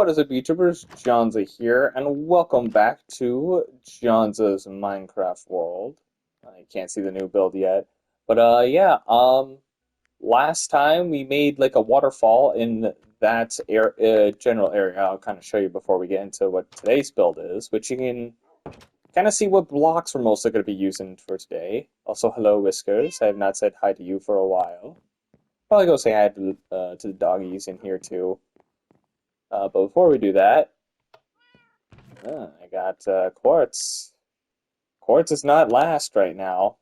What is up, YouTubers? Johnzza here, and welcome back to Johnzza's Minecraft world. I can't see the new build yet, but yeah. Last time we made like a waterfall in that general area. I'll kind of show you before we get into what today's build is, which you can kind of see what blocks we're mostly going to be using for today. Also, hello, Whiskers. I have not said hi to you for a while. Probably go say hi to the doggies in here too. But before we do that, I got quartz. Quartz is not last right now.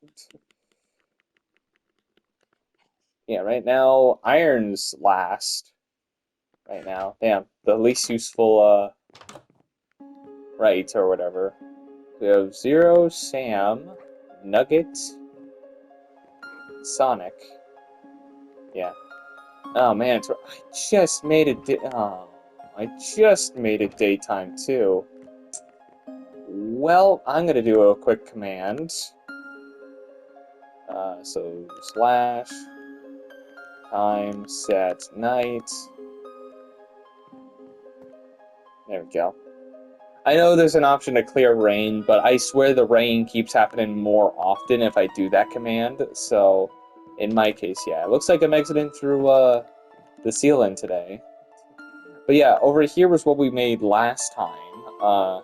Yeah, right now iron's last. Right now, damn, the least useful right or whatever. We have Zero, Sam, Nugget, Sonic. Yeah. Oh man, I just made it. I just made it daytime too. Well, I'm gonna do a quick command. So slash time set night. There we go. I know there's an option to clear rain, but I swear the rain keeps happening more often if I do that command. So in my case, yeah, it looks like I'm exiting through the ceiling today. But yeah, over here was what we made last time.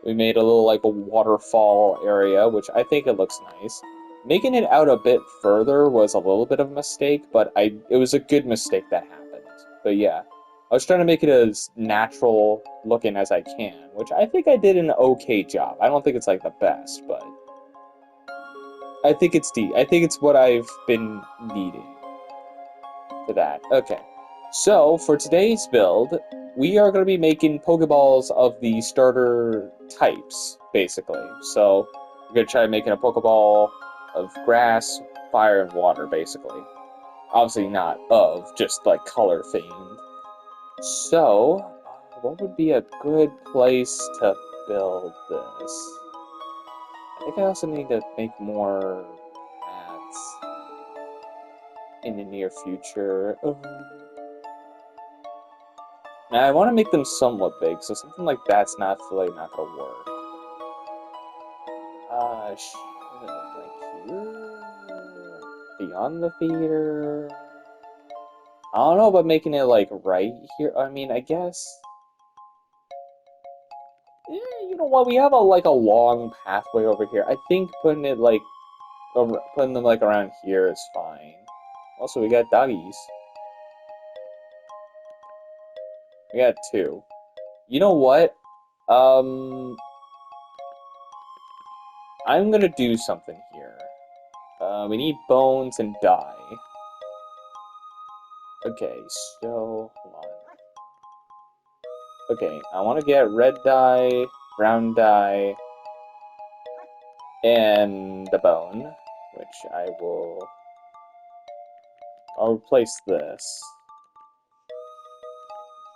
We made a little like a waterfall area, which I think it looks nice. Making it out a bit further was a little bit of a mistake, but it was a good mistake that happened. But yeah, I was trying to make it as natural looking as I can, which I think I did an okay job. I don't think it's like the best, but I think it's what I've been needing for that. Okay, so for today's build, we are going to be making Pokeballs of the starter types, basically. So we're going to try making a Pokeball of grass, fire, and water, basically. Obviously not of, just like color themed. So, what would be a good place to build this? I think I also need to make more paths in the near future. Now, I want to make them somewhat big, so something like that's not really not gonna work. Like here? Beyond the theater? I don't know about making it, like, right here. I mean, I guess... you know what? We have, like, a long pathway over here. I think putting it, like, putting them, like, around here is fine. Also, we got doggies. We got two. You know what? I'm gonna do something here. We need bones and dye. Okay, so hold on. Okay, I want to get red dye, brown dye, and the bone, which I'll replace this.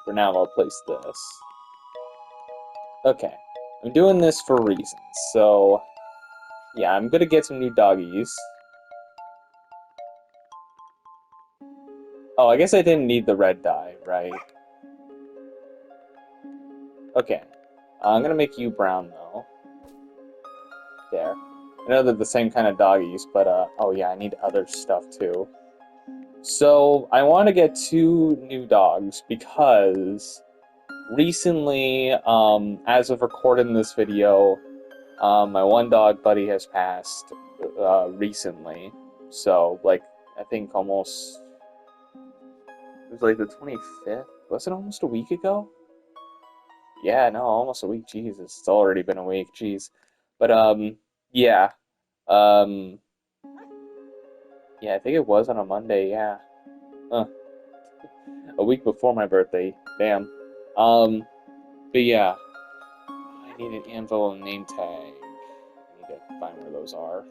For now, I'll replace this. Okay, I'm doing this for reasons, so yeah, I'm gonna get some new doggies. Oh, I guess I didn't need the red dye, right? Okay. I'm gonna make you brown, though. There. I know they're the same kind of doggies, but, oh yeah, I need other stuff, too. So, I want to get two new dogs, because recently, as of recording this video, my one dog buddy has passed, recently. So, like, I think almost... It was like the 25th? Was it almost a week ago? Yeah, no, almost a week. Jesus, it's already been a week. Jeez. But, yeah. Um, yeah, I think it was on a Monday, yeah. A week before my birthday. Damn. But yeah. I need an anvil and name tag. I need to find where those are.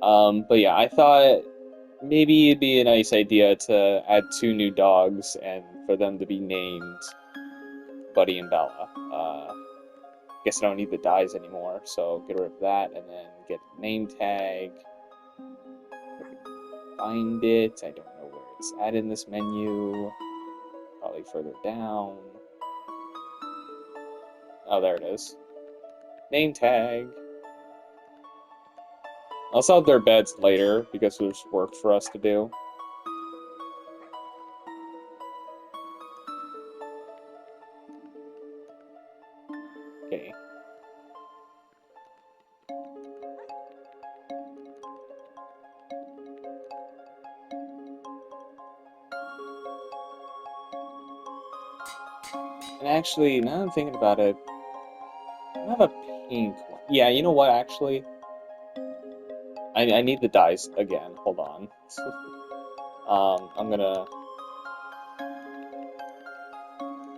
But yeah, I thought maybe it'd be a nice idea to add two new dogs and for them to be named Buddy and Bella. Guess I don't need the dyes anymore, so get rid of that and then get a name tag. Find it. I don't know where it's at in this menu. Probably further down. Oh, there it is. Name tag. I'll sell their beds later because there's work for us to do. Okay. And actually, now I'm thinking about it, I have a pink one. Yeah, you know what, actually? I need the dice again. Hold on. I'm gonna...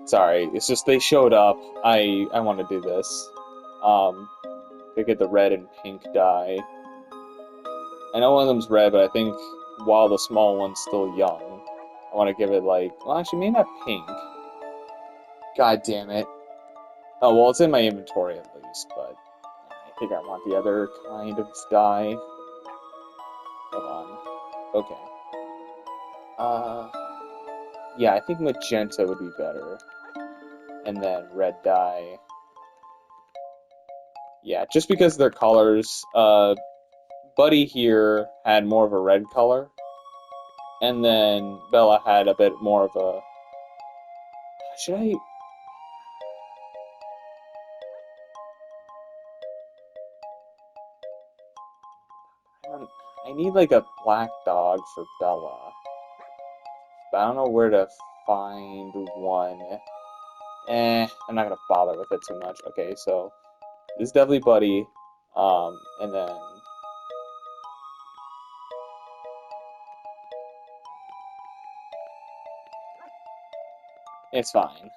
Sorry, it's just they showed up. I want to do this. They get the red and pink die. I know one of them's red, but I think while the small one's still young, I want to give it like... Well, actually, maybe not pink. God damn it. Oh, well, it's in my inventory at least, but I think I want the other kind of dye. Hold on. Okay. Yeah, I think magenta would be better. And then red dye. Yeah, just because they're colors. Buddy here had more of a red color. And then Bella had a bit more of a... Should I... I need like a black dog for Bella. But I don't know where to find one. I'm not gonna bother with it too much. Okay, so this is definitely Buddy. And then it's fine.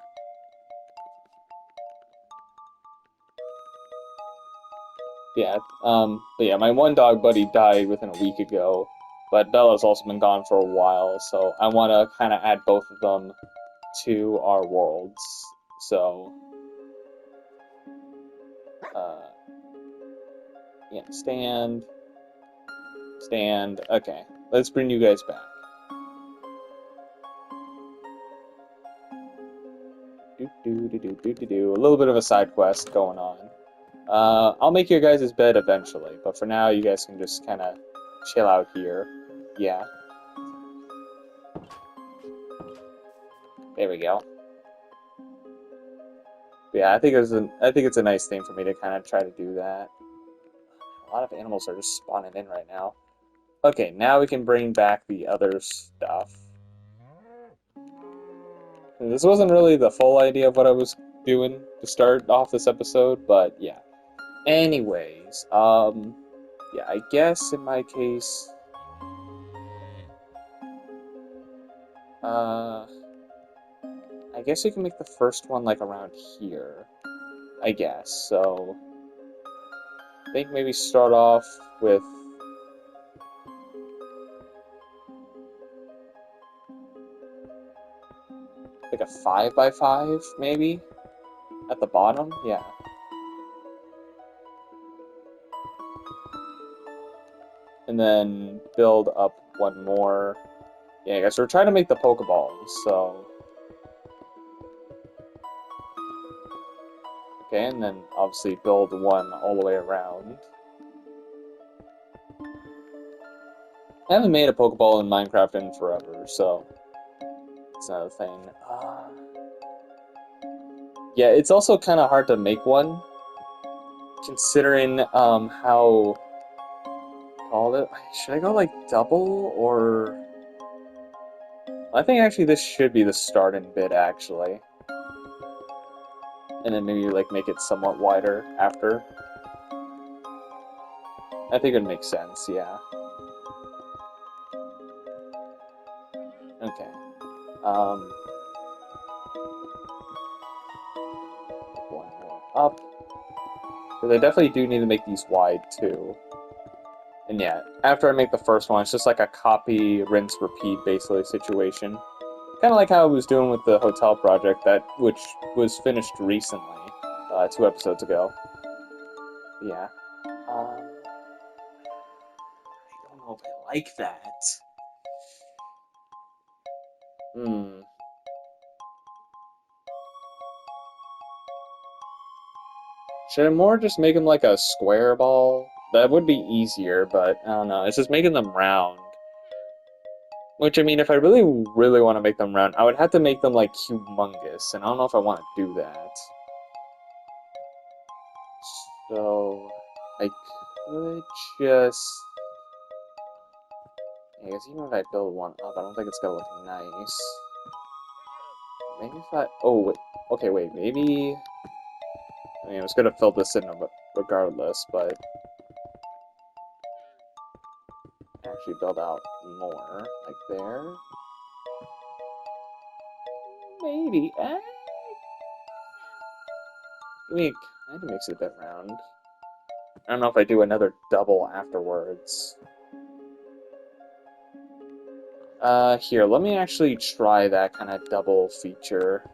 Yeah, but yeah, my one dog Buddy died within a week ago, but Bella's also been gone for a while, so I want to kind of add both of them to our worlds. So, yeah, stand. Okay, let's bring you guys back. A little bit of a side quest going on. I'll make your guys' bed eventually, but for now, you guys can just kind of chill out here. Yeah. There we go. Yeah, I think it's a nice thing for me to kind of try to do that. A lot of animals are just spawning in right now. Okay, now we can bring back the other stuff. This wasn't really the full idea of what I was doing to start off this episode, but yeah. Anyways, yeah, I guess in my case, I guess you can make the first one like around here, I guess. So, I think maybe start off with like a 5x5, maybe? At the bottom? Yeah. And then build up one more. Yeah, I guess we're trying to make the Pokeballs, so... Okay, and then obviously build one all the way around. I haven't made a Pokeball in Minecraft in forever, so... It's another thing. Yeah, it's also kind of hard to make one, considering how... Call it? Should I go like double, or... I think actually this should be the starting bit, actually. And then maybe like make it somewhat wider after. I think it would make sense, yeah. Okay. One more up. Because I definitely do need to make these wide, too. And yeah, after I make the first one, it's just like a copy, rinse, repeat, basically, situation. Kind of like how I was doing with the hotel project, which was finished recently, 2 episodes ago. Yeah. I don't know if I like that. Hmm. Should I more just make them like a square ball? That would be easier, but I don't know. It's just making them round. Which, I mean, if I really, really want to make them round, I would have to make them, like, humongous, and I don't know if I want to do that. So, I could just... I guess even if I build one up, I don't think it's gonna look nice. Maybe if I... Oh, wait. Okay, wait, maybe... I mean, I was gonna fill this in regardless, but... Actually build out more, like there. Maybe. I mean, it kind of makes it a bit round. I don't know if I do another double afterwards. Here, let me actually try that kind of double feature.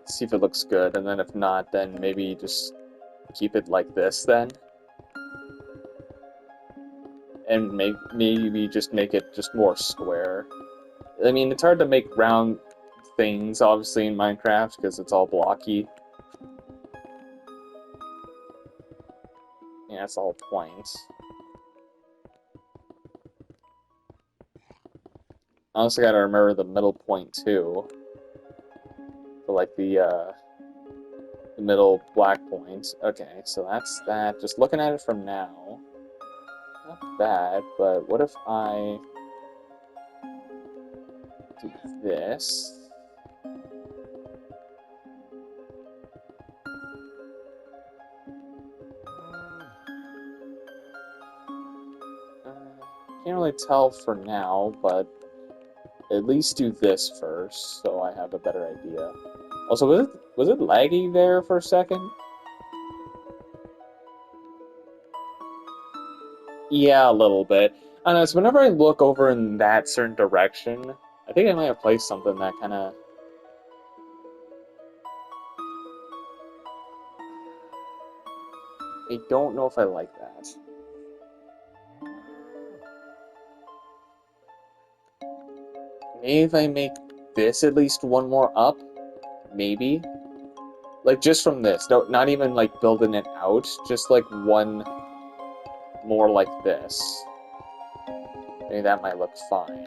See if it looks good, and then if not, then maybe just keep it like this then. And maybe just make it just more square. I mean, it's hard to make round things, obviously, in Minecraft, because it's all blocky. Yeah, that's the whole point. I also gotta remember the middle point, too. For, like, the middle black point. Okay, so that's that. Just looking at it from now. Not bad, but what if I do this? Can't really tell for now, but at least do this first, so I have a better idea. Also, was it laggy there for a second? Yeah, a little bit. I don't know, so whenever I look over in that certain direction, I think I might have placed something that kind of... I don't know if I like that. Maybe if I make this at least one more up? Maybe? Like, just from this. No, not even, like, building it out. Just, like, one more like this. Maybe that might look fine.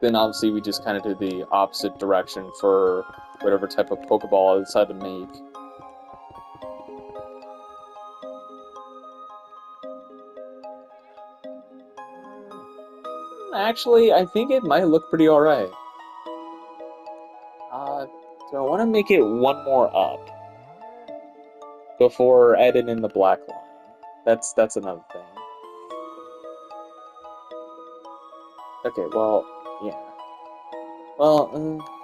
Then, obviously, we just kind of do the opposite direction for whatever type of Pokeball I decide to make. Actually, I think it might look pretty alright. Do I want to make it one more up before adding in the black line? That's another thing. Okay, well, yeah. Well,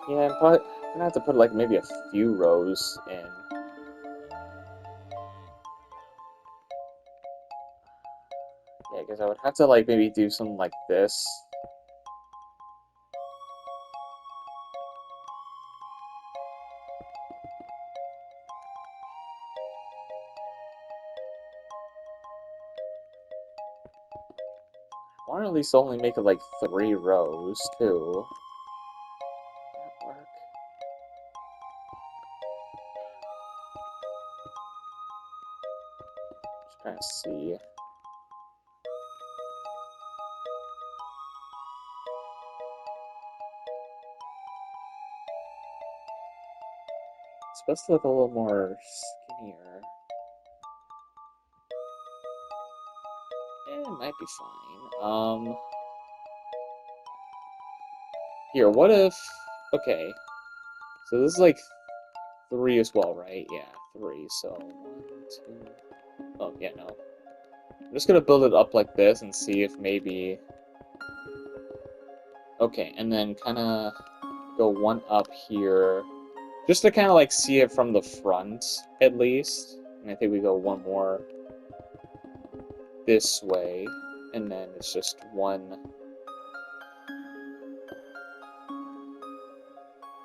yeah, I'm probably gonna have to put like maybe a few rows in. Yeah, because I would have to like maybe do something like this. I want to at least only make it like 3 rows, too. That work? Just trying to see. It's supposed to look a little more skinnier. It might be fine. Here, what if... Okay. So this is like 3 as well, right? Yeah, 3. So 1, 2... Oh, yeah, no. I'm just gonna build it up like this and see if maybe... Okay, and then kinda go one up here. Just to kinda like see it from the front, at least. And I think we go one more this way. And then it's just one...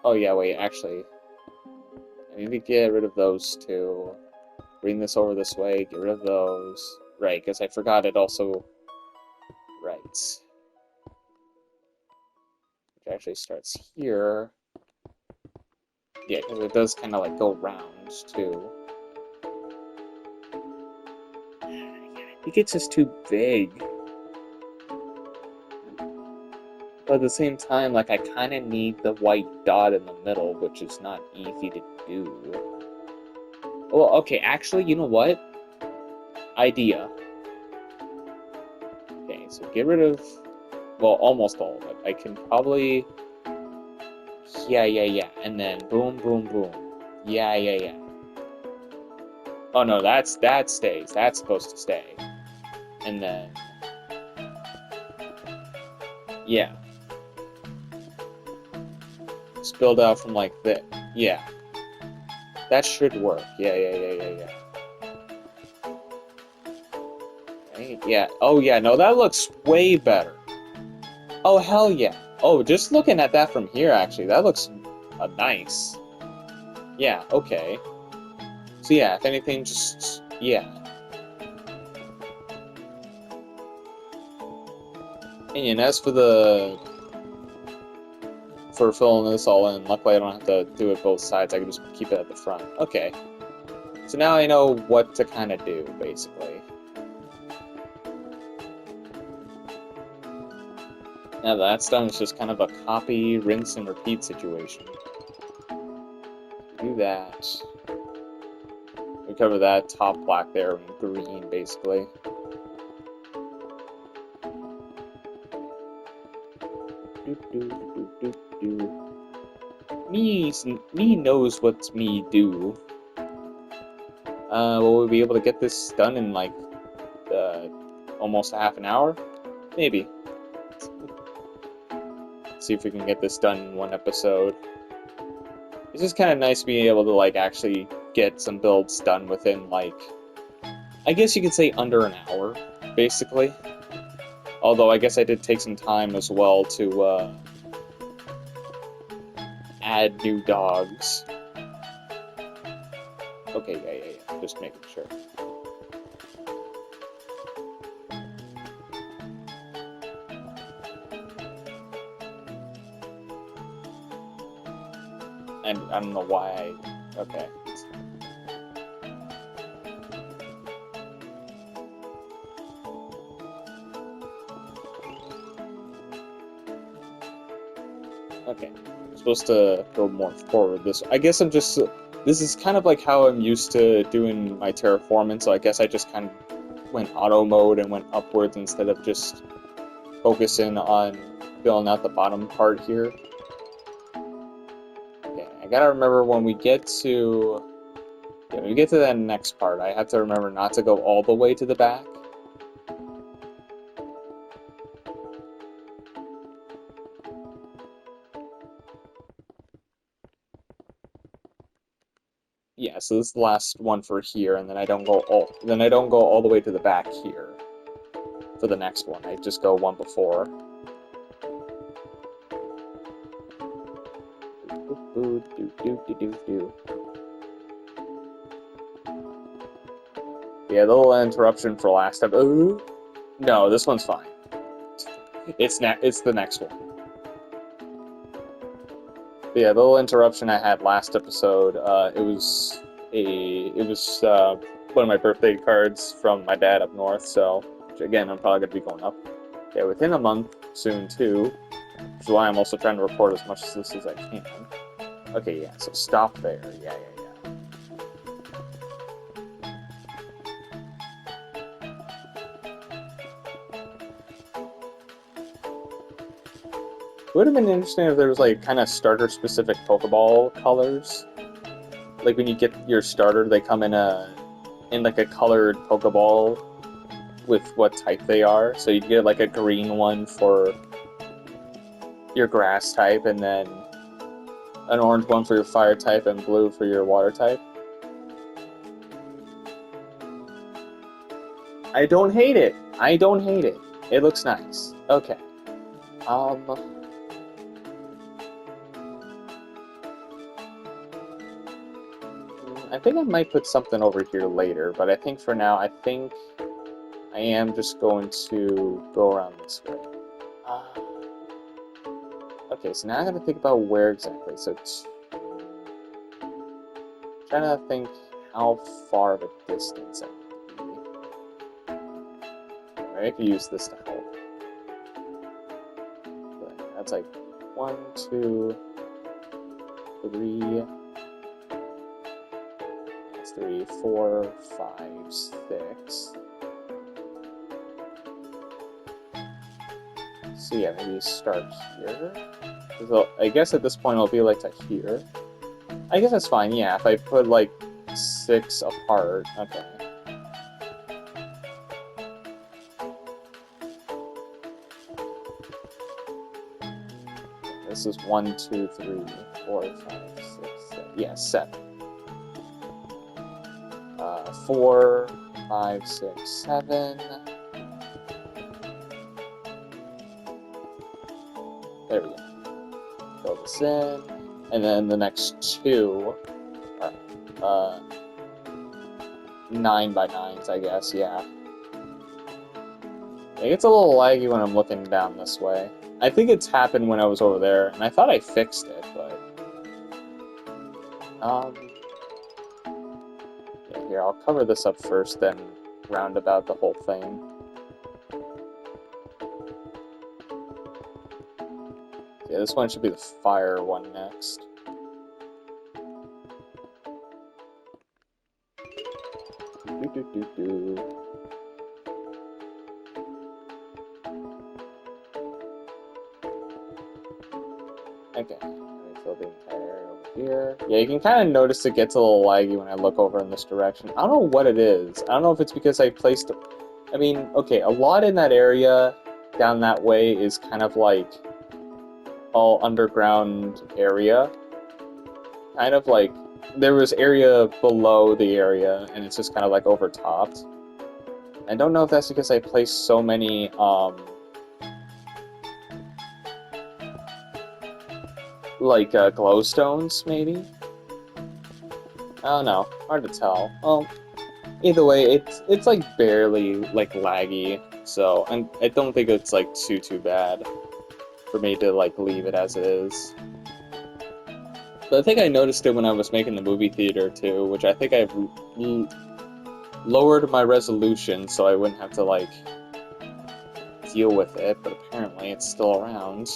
Oh yeah, wait, actually... I need to get rid of those 2. Bring this over this way, get rid of those. Right, because I forgot it also... Right. which actually starts here. Yeah, because it does kind of like go round too. I think it's just too big. But at the same time, like, I kind of need the white dot in the middle, which is not easy to do. Well, okay, actually, you know what? Idea. Okay, so get rid of, well, almost all of it. I can probably, yeah, and then boom, boom, boom. Yeah. Oh no, that stays. That's supposed to stay. And then, yeah. Just build out from like that. Yeah. That should work. Yeah. Right? Yeah. Oh yeah, no, that looks way better. Oh hell yeah. Oh, just looking at that from here, actually, that looks nice. Yeah, okay. So yeah, if anything, just, yeah. And as for filling this all in, luckily I don't have to do it both sides, I can just keep it at the front. Okay. So now I know what to kind of do, basically. Now that that's done, it's just kind of a copy, rinse, and repeat situation. Do that. We cover that top black there in green, basically. Me knows what's me do. Will we be able to get this done in like almost a half an hour? Maybe. See if we can get this done in one episode. It's just kind of nice being able to like actually get some builds done within like, I guess you could say under an hour, basically. Although I guess I did take some time as well to add new dogs. Okay, yeah. Just making sure. And I don't know why okay. Okay. I'm supposed to go more forward this way. I guess this is kind of like how I'm used to doing my terraforming, so I guess I just kind of went auto mode and went upwards instead of just focusing on filling out the bottom part here. Okay, I gotta remember when we get to that next part, I have to remember not to go all the way to the back. Yeah, so this is the last one for here, and then I don't go all the way to the back here for the next one. I just go one before. Yeah, the little interruption for last time. Ooh. No, this one's fine. It's the next one. But yeah, the little interruption I had last episode, it was one of my birthday cards from my dad up north, so which again I'm probably gonna be going up. Yeah, within a month soon too. Which is why I'm also trying to record as much of this as I can. Okay, yeah, so stop there. Yeah. It would have been interesting if there was like kind of starter specific Pokeball colors. Like when you get your starter, they come in like a colored Pokeball with what type they are. So you'd get like a green one for your grass type, and then an orange one for your fire type, and blue for your water type. I don't hate it. It looks nice. Okay. I think I might put something over here later, but I think for now, I am just going to go around this way. Okay, so now I gotta think about where exactly. So, trying to think how far of a distance I need to be. Alright, I could use this to help. But that's like 1, 2, 3. That's 3, 4, 5, 6. So yeah, maybe start here. I guess at this point it'll be like to here. I guess that's fine, yeah, if I put like 6 apart. Okay. This is 1, 2, 3, 4, 5, 6, 7. Yeah, 7. 4, 5, 6, 7. There we go. Fill this in. And then the next 2 are 9 by 9s, I guess, yeah. It gets a little laggy when I'm looking down this way. I think it's happened when I was over there, and I thought I fixed it, but... Yeah, here, I'll cover this up first, then round about the whole thing. Yeah, this one should be the fire one next. Okay, fill the entire area over here. Yeah, you can kind of notice it gets a little laggy when I look over in this direction. I don't know what it is. I don't know if it's because I placed... I mean, okay, a lot in that area down that way is kind of like all underground area. Kind of like there was area below the area, and it's just kind of like overtopped. I don't know if that's because I placed so many, like, glowstones, maybe? I don't know. Hard to tell. Well, either way, it's like, barely, like, laggy, so I don't think it's, like, too bad for me to, like, leave it as it is. But I think I noticed it when I was making the movie theater, too, which I think I've lowered my resolution so I wouldn't have to, like, deal with it, but apparently it's still around.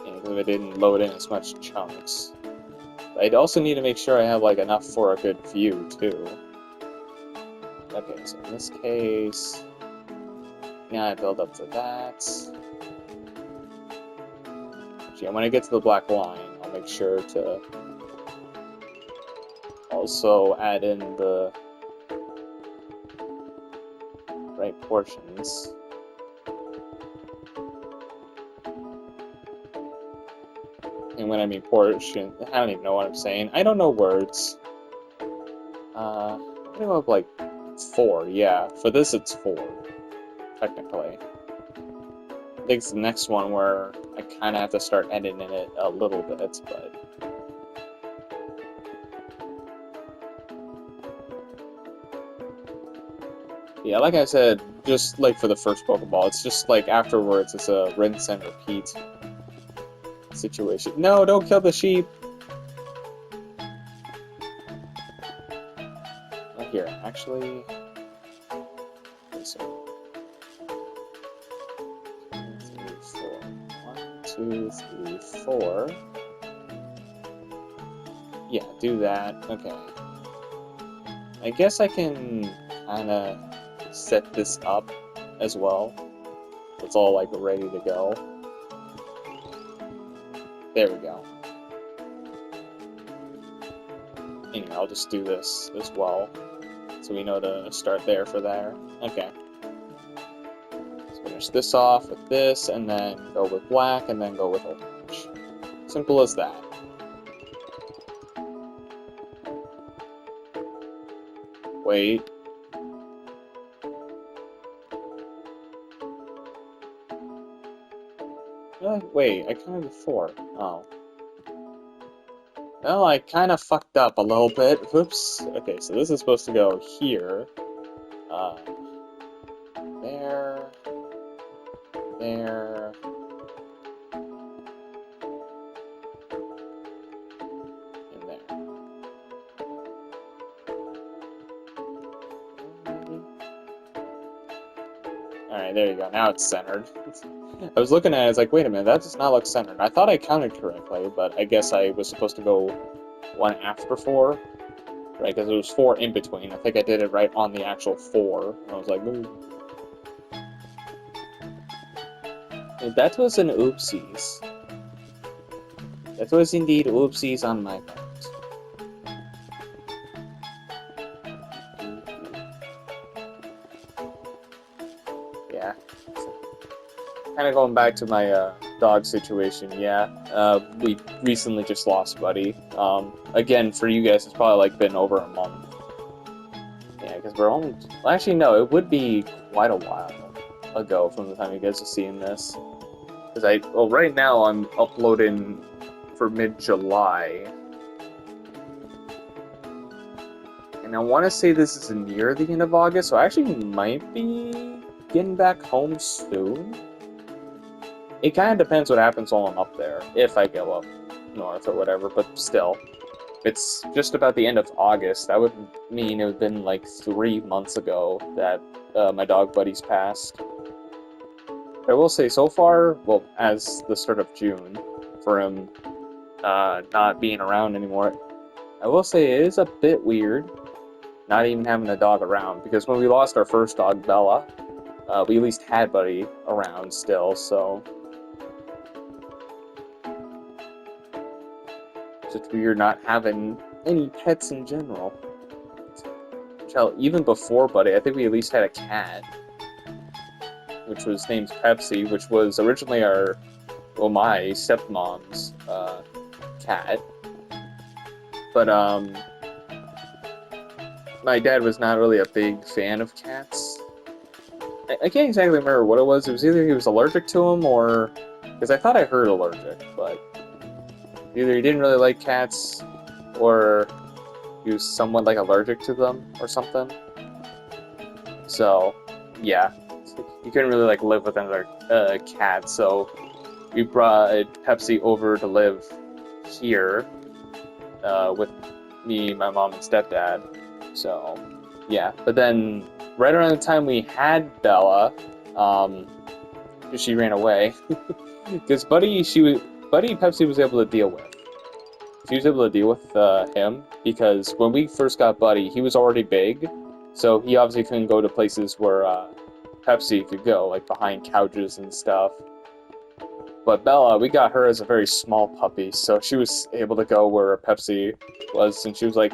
Because I didn't load in as much chunks. But I'd also need to make sure I have, like, enough for a good view, too. Okay, so in this case... Yeah, I build up to that. Actually, when I get to the black line, I'll make sure to also add in the right portions. And when I mean portion, I don't even know what I'm saying. I don't know words. I'm gonna go up like 4, yeah. For this, it's 4, technically. I think it's the next one where I kind of have to start editing it a little bit, but... Yeah, like I said, just like for the first Pokeball, it's just like afterwards, it's a rinse and repeat situation. No, don't kill the sheep! Oh, here, actually... Okay, so... 2, 3, 4. Yeah, do that. Okay. I guess I can kind of set this up as well. It's all like ready to go. There we go. Anyway, I'll just do this as well. So we know to start there for there. Okay. Let's finish this off with this, and then go with black, and then go with orange. Simple as that. Wait. Wait, I counted 4. Oh. Well, I kind of fucked up a little bit. Whoops. Okay, so this is supposed to go here. There. There. Alright, there you go. Now it's centered. I was looking at it, I was like, wait a minute, that does not look centered. I thought I counted correctly, but I guess I was supposed to go one after 4. Right, because it was 4 in between. I think I did it right on the actual 4. I was like, ooh. That was an oopsies. That was indeed oopsies on my part. Yeah. Kind of going back to my dog situation, yeah. We recently just lost Buddy. Again, for you guys, it's probably like been over a month. Yeah, because we're only... Well, actually, no, it would be quite a while ago from the time you guys are seeing this. Because well, right now I'm uploading for mid-July. And I want to say this is near the end of August, so I actually might be getting back home soon. It kind of depends what happens while I'm up there, if I go up north or whatever, but still. It's just about the end of August. That would mean it would have been like 3 months ago that my dog Buddy's passed. I will say, so far, well, as the start of June, for him not being around anymore, I will say it is a bit weird not even having a dog around, because when we lost our first dog, Bella, we at least had Buddy around still, so... It's just weird not having any pets in general. Hell, even before Buddy, I think we at least had a cat, which was named Pepsi, which was originally my stepmom's cat. But, my dad was not really a big fan of cats. I can't exactly remember what it was. It was either he was allergic to them, or... Because I thought I heard allergic, but... Either he didn't really like cats, or he was somewhat, like, allergic to them, or something. So, yeah. He couldn't really, like, live with another cat, so... We brought Pepsi over to live here, with me, my mom, and stepdad. So, yeah. But then, right around the time we had Bella, she ran away. Because Buddy, Pepsi was able to deal with. She was able to deal with him, because when we first got Buddy, he was already big, so he obviously couldn't go to places where Pepsi could go, like behind couches and stuff. But Bella, we got her as a very small puppy, so she was able to go where Pepsi was, and she was like,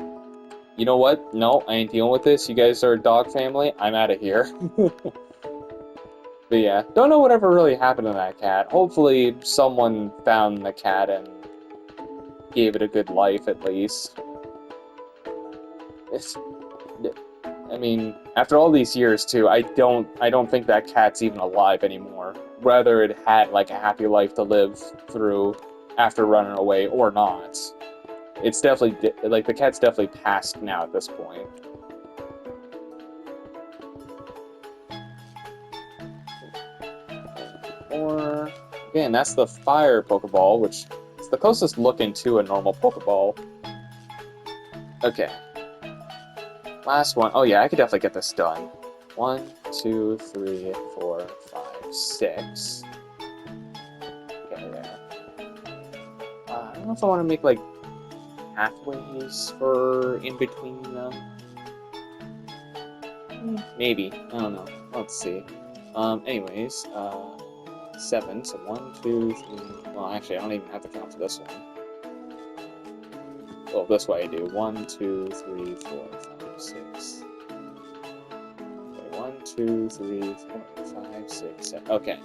you know what? No, I ain't dealing with this. You guys are a dog family. I'm out of here. But yeah, don't know whatever really happened to that cat. Hopefully someone found the cat and gave it a good life, at least. I mean, after all these years, too, I don't think that cat's even alive anymore. Whether it had, like, a happy life to live through after running away or not. It's definitely, like, the cat's definitely passed now at this point. Or, again, that's the fire Pokeball, which is the closest looking to a normal Pokeball. Okay. Last one. Oh yeah, I could definitely get this done. 1, 2, 3, 4, 5, 6. Okay, there. I don't know if I want to make, like, pathways for in between them. Maybe. I don't know. Let's see. Anyways, 7. So 1, 2, 3. Well, actually, I don't even have to count for this one. Well, this way I do. 1, 2, 3, 4, 5, 6. Okay, 1, 2, 3, 4, 5, 6, 7. Okay.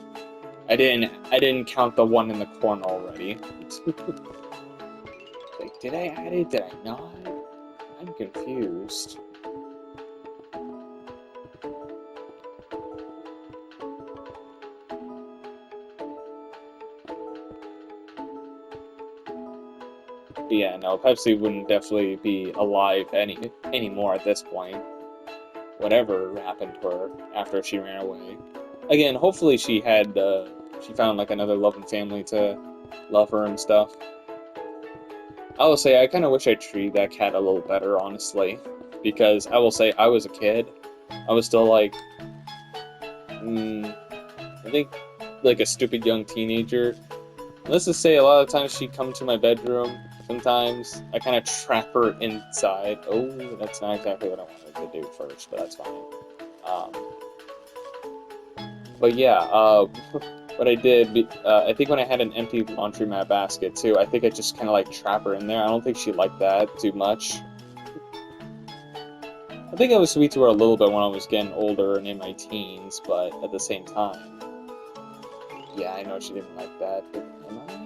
I didn't count the one in the corner already. Like, did I add it? Did I not? I'm confused. But yeah, no, Pepsi wouldn't definitely be alive anymore at this point. Whatever happened to her after she ran away. Again, hopefully she found, like, another loving family to love her and stuff. I will say, I kind of wish I treated that cat a little better, honestly. Because I will say, I was a kid. I was still, like, I think like a stupid young teenager. Let's just say a lot of times she'd come to my bedroom. Sometimes I kind of trap her inside. Oh, that's not exactly what I wanted to do first, but that's fine. Um, but yeah, what I did, I think when I had an empty laundromat basket too, I think I just kind of like trap her in there. I don't think she liked that too much. I think I was sweet to her a little bit when I was getting older and in my teens, but at the same time, yeah, I know she didn't like that, but am I?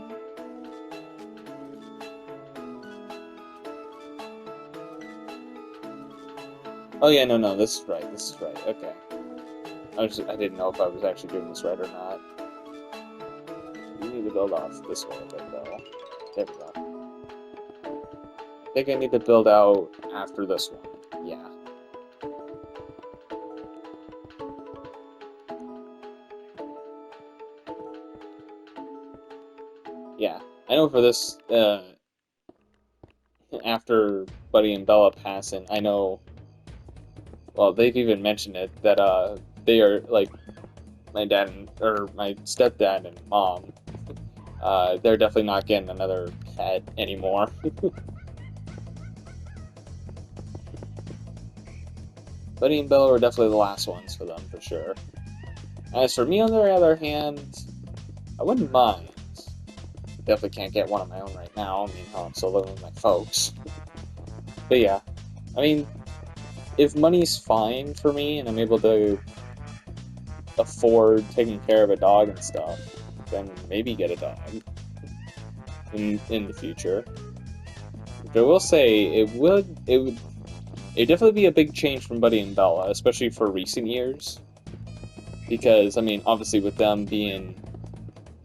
Oh yeah, no, this is right, okay. I didn't know if I was actually doing this right or not. You need to build off this way a bit, though. There we go. I think I need to build out after this one. Yeah. Yeah. I know for this, after Buddy and Bella passing, I know, well, they've even mentioned it, that, they are, like, my dad or my stepdad and mom, they're definitely not getting another pet anymore. Buddy and Bella were definitely the last ones for them, for sure. As for me, on the other hand, I wouldn't mind. Definitely can't get one of my own right now. I mean, I'm still living with my folks. But yeah, I mean, if money's fine for me and I'm able to afford taking care of a dog and stuff, then maybe get a dog in the future. But I will say it'd definitely be a big change from Buddy and Bella, especially for recent years. Because I mean, obviously with them being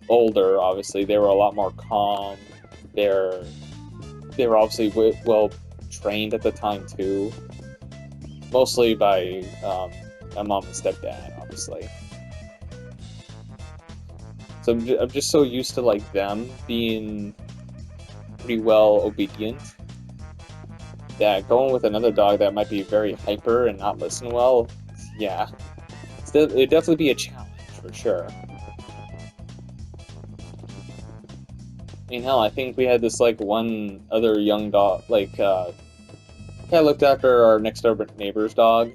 older, obviously they were a lot more calm. They're they were obviously well trained at the time too, mostly by my mom and stepdad, obviously. So I'm just so used to like them being pretty well obedient that going with another dog that might be very hyper and not listen well, yeah, it'd definitely be a challenge for sure. I mean, hell, I think we had this like one other young dog, like I looked after our next door neighbor's dog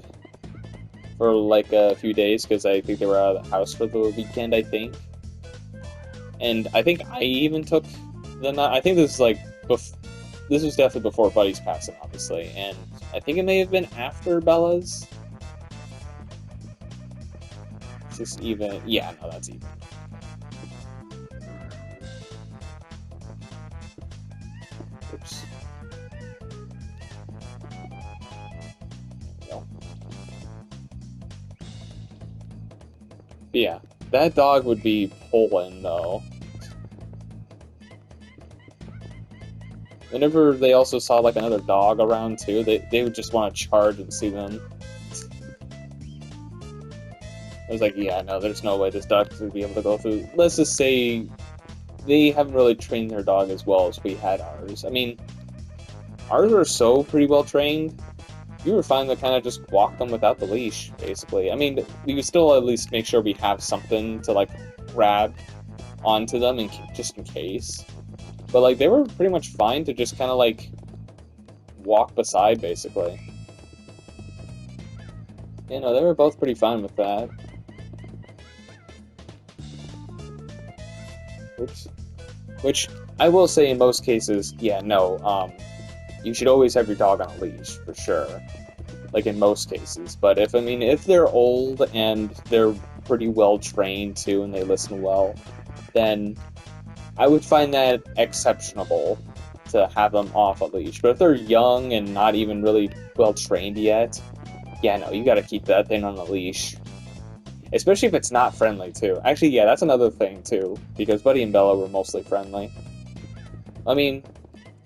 for like a few days because I think they were out of the house for the weekend, I think. And I think I even took the night. I think this is like this was definitely before Buddy's passing, obviously, and I think it may have been after Bella's. Is this even? Yeah, no, that's even. Oops. No. But yeah, that dog would be pulling though. Whenever they also saw like another dog around too, they would just want to charge and see them. I was like, yeah, no, there's no way this dog's gonna be able to go through. Let's just say they haven't really trained their dog as well as we had ours. I mean, ours are so pretty well trained. You were fine to kind of just walk them without the leash, basically. I mean, we would still at least make sure we have something to like grab onto them, just in case. But like, they were pretty much fine to just kind of like walk beside, basically. You know, they were both pretty fine with that. Oops. Which I will say, in most cases, yeah, no. You should always have your dog on a leash for sure. Like in most cases, but if they're old and they're pretty well trained too, and they listen well, then I would find that exceptionable to have them off a leash. But if they're young and not even really well trained yet, yeah, no, you gotta keep that thing on the leash. Especially if it's not friendly, too. Actually, yeah, that's another thing, too. Because Buddy and Bella were mostly friendly. I mean,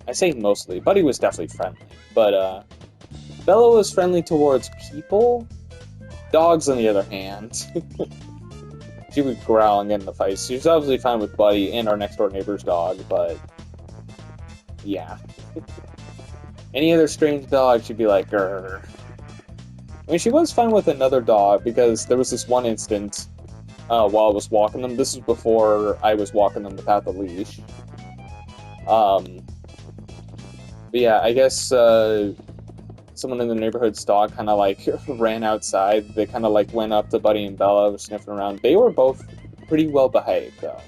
I say mostly. Buddy was definitely friendly. But, Bella was friendly towards people. Dogs, on the other hand. She would growl and get in the fight. She was obviously fine with Buddy and our next door neighbor's dog, but... yeah. Any other strange dog, she'd be like, grrr. I mean, she was fine with another dog because there was this one instant while I was walking them. This was before I was walking them without the leash. Um, but yeah, I guess someone in the neighborhood's dog kind of like ran outside. They kind of like went up to Buddy and Bella, were sniffing around. They were both pretty well behaved though.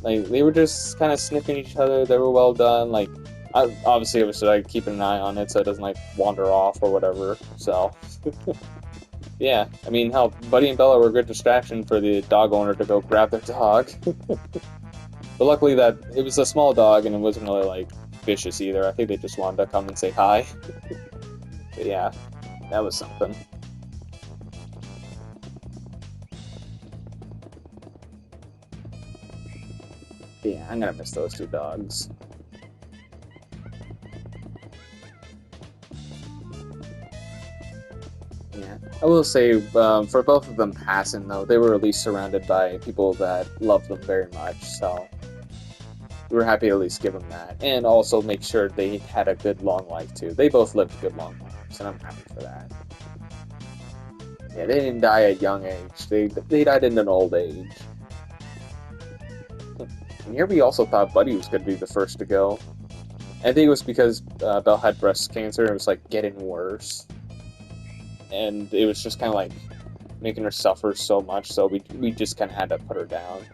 Like they were just kind of sniffing each other. They were well done. Like obviously I was like keeping an eye on it so it doesn't like wander off or whatever. So yeah, I mean, hell, Buddy and Bella were a good distraction for the dog owner to go grab their dog. But luckily that it was a small dog and it wasn't really like vicious either. I think they just wanted to come and say hi. But yeah, that was something. Yeah, I'm gonna miss those two dogs. Yeah, I will say, for both of them passing, though, they were at least surrounded by people that loved them very much, so we were happy to at least give them that. And also make sure they had a good long life, too. They both lived good long lives, and I'm happy for that. Yeah, they didn't die at young age. They died in an old age. And here we also thought Buddy was going to be the first to go. I think it was because Belle had breast cancer and it was, like, getting worse. And it was just kind of, like, making her suffer so much, so we just kind of had to put her down.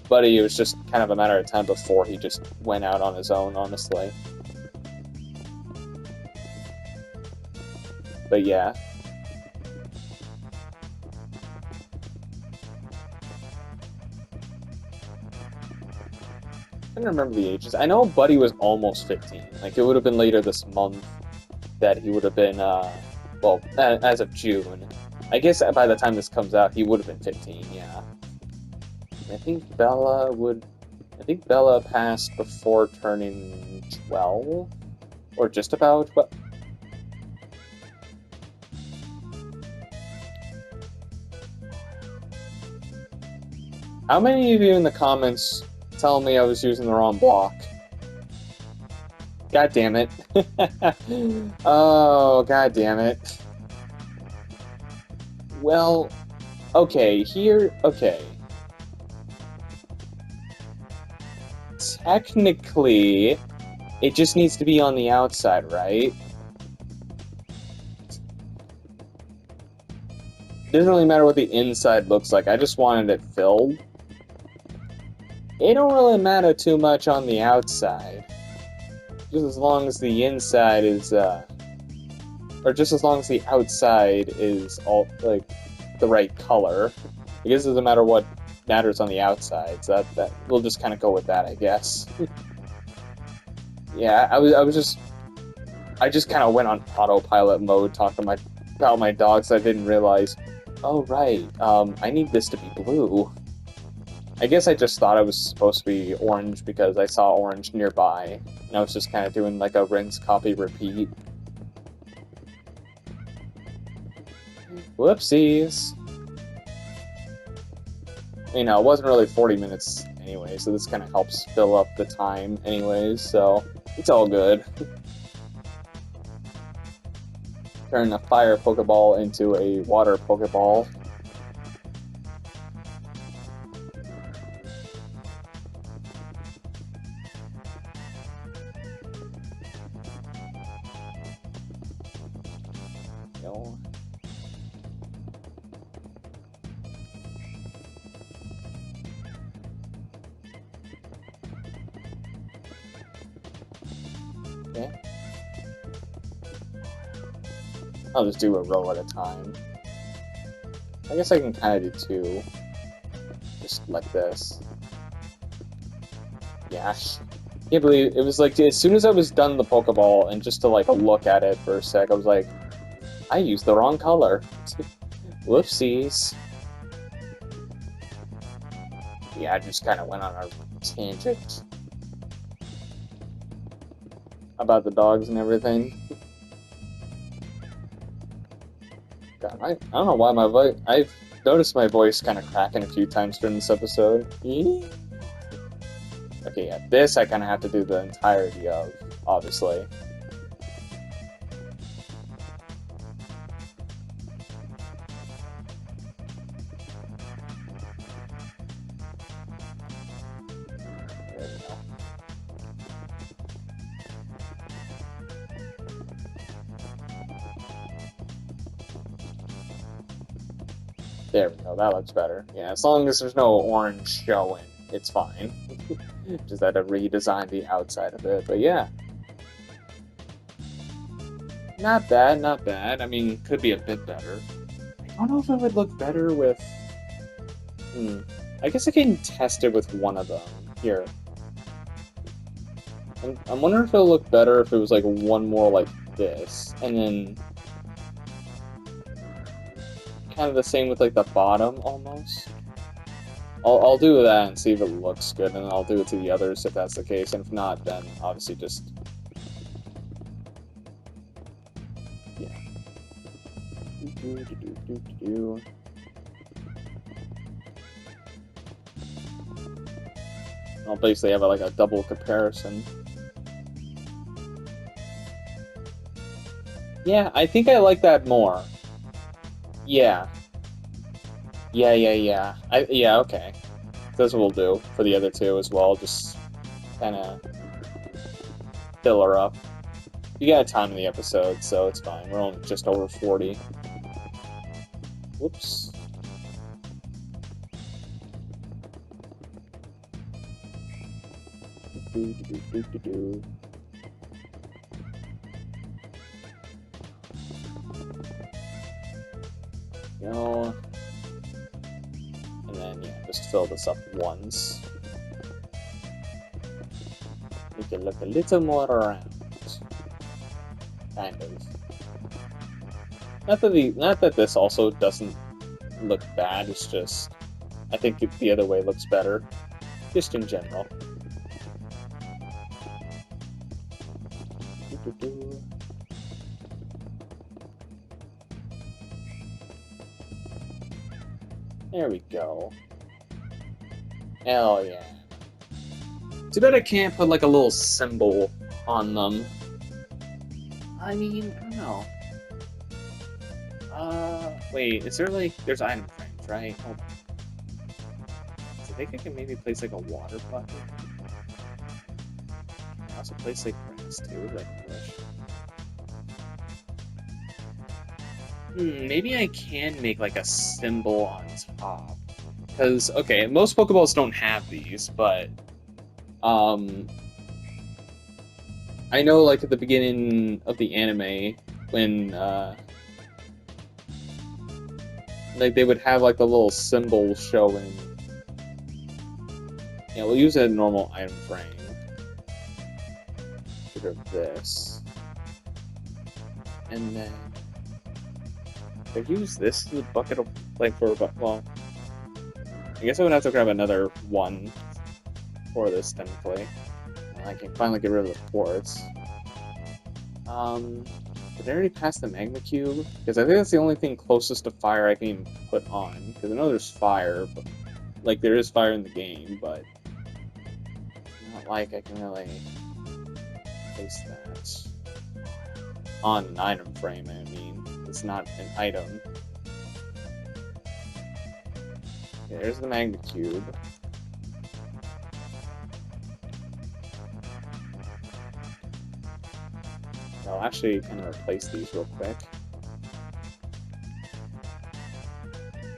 Buddy, it was just kind of a matter of time before he just went out on his own, honestly. But yeah. I don't remember the ages. I know Buddy was almost 15. Like, it would have been later this month that he would have been, well, as of June. I guess by the time this comes out, he would have been 15, yeah. I think Bella passed before turning 12? Or just about, but... How many of you in the comments tell me I was using the wrong block? God damn it. Oh, god damn it. Well, okay, okay. Technically, it just needs to be on the outside, right? It doesn't really matter what the inside looks like, I just wanted it filled. It don't really matter too much on the outside. Just as long as the inside is, or just as long as the outside is all, like, the right color. I guess it doesn't matter what matters on the outside, so that we'll just kind of go with that, I guess. Yeah, I just kind of went on autopilot mode talking about my dogs. I didn't realize, oh right, I need this to be blue. I guess I just thought it was supposed to be orange because I saw orange nearby, and I was just kind of doing like a rinse, copy, repeat. Whoopsies. You know, it wasn't really 40 minutes anyway, so this kind of helps fill up the time anyways, so it's all good. Turn a fire Pokeball into a water Pokeball. No. Okay. I'll just do a row at a time. I guess I can kind of do two. Just like this. Yeah. Can't believe it was like, as soon as I was done the Pokeball, and just to like look at it for a sec, I was like, I used the wrong color. Whoopsies. Yeah, I just kind of went on a tangent about the dogs and everything. God, I don't know why my voice... I've noticed my voice kind of cracking a few times during this episode. Okay, yeah, this I kind of have to do the entirety of, obviously. There we go, that looks better. Yeah, as long as there's no orange showing, it's fine. Just had to redesign the outside of it, but yeah. Not bad, not bad. I mean, could be a bit better. I don't know if it would look better with... I guess I can test it with one of them. Here. I'm wondering if it'll look better if it was like one more like this, and then kind of the same with like the bottom almost. I'll do that and see if it looks good, and I'll do it to the others if that's the case, and if not, then obviously just... yeah. I'll basically have like a double comparison. Yeah, I think I like that more. Yeah. Yeah. Yeah, okay. That's what we'll do for the other two as well. Just kind of fill her up. You got time in the episode, so it's fine. We're only just over 40. Whoops. Go. And then, yeah, just fill this up once. Make it look a little more round. Kind of. Not that this also doesn't look bad, it's just... I think the other way looks better. Just in general. There we go. Hell yeah. Too bad I can't put like a little symbol on them. I mean, I don't know. Wait, is there like... there's item frames, right? Hold on. So I think I can maybe place like a water bucket. I can also place like grass too, like a bush. Maybe I can make like a symbol on top. Because, okay, most Pokeballs don't have these, but... I know, like, at the beginning of the anime, when, like, they would have, like, the little symbol showing. Yeah, we'll use a normal item frame. Get rid of this. And then... I use this as a bucket of, like, for, well... I guess I would have to grab another one for this, technically. I can finally get rid of the ports. Did I already pass the magma cube? Because I think that's the only thing closest to fire I can even put on. Because I know there's fire, but like there is fire in the game, but it's not like I can really place that on an item frame. I mean, it's not an item. Okay, there's the magma cube. I'll actually kind of replace these real quick.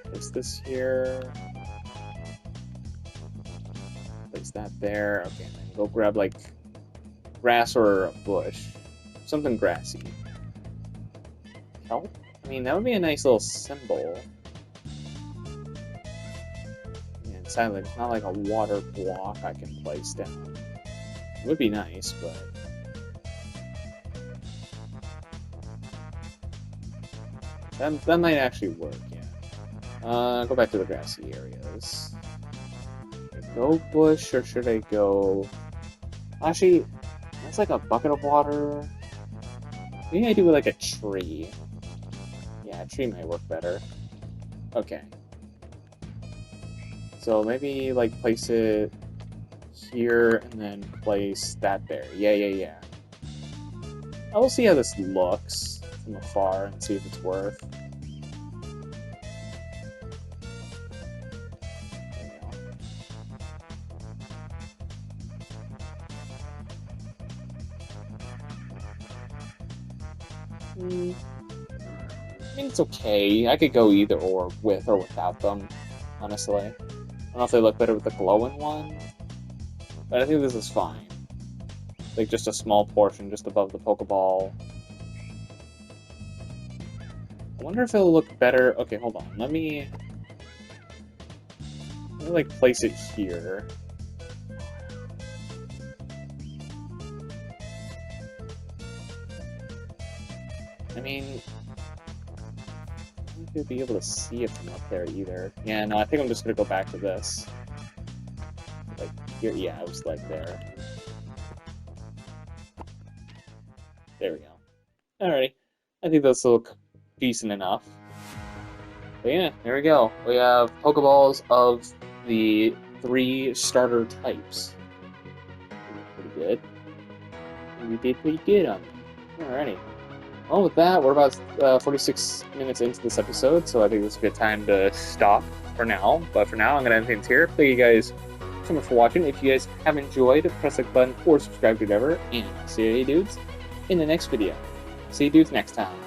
Place this here. Place that there. Okay, and then go grab like grass or a bush. Something grassy. Kelp? I mean, that would be a nice little symbol. Yeah, and sadly, it's not like a water block I can place down. It would be nice, but... That might actually work, yeah. Go back to the grassy areas. Should I go bush, or should I go... Actually, that's like a bucket of water. Maybe I do with like a tree. Yeah, a tree might work better. Okay. So maybe like place it here, and then place that there. Yeah. I will see how this looks from afar and see if it's worth. mean, it's okay. I could go either or, with or without them, honestly. I don't know if they look better with the glowing one, but I think this is fine. Like, just a small portion just above the Pokeball. I wonder if it'll look better. Okay, hold on. Let me like, place it here. I mean, I don't think you'll be able to see it from up there either. Yeah, no, I think I'm just gonna go back to this. Like, here, yeah, it was like there. There we go. Alrighty. I think those look decent enough. But yeah, there we go. We have Pokeballs of the 3 starter types. Pretty good. We did pretty good on it. Alrighty. Well, with that, we're about 46 minutes into this episode, so I think this is a good time to stop for now. But for now, I'm going to end things here. Thank you guys so much for watching. If you guys have enjoyed, press like button or subscribe to whatever, and see you dudes in the next video. See you dudes next time.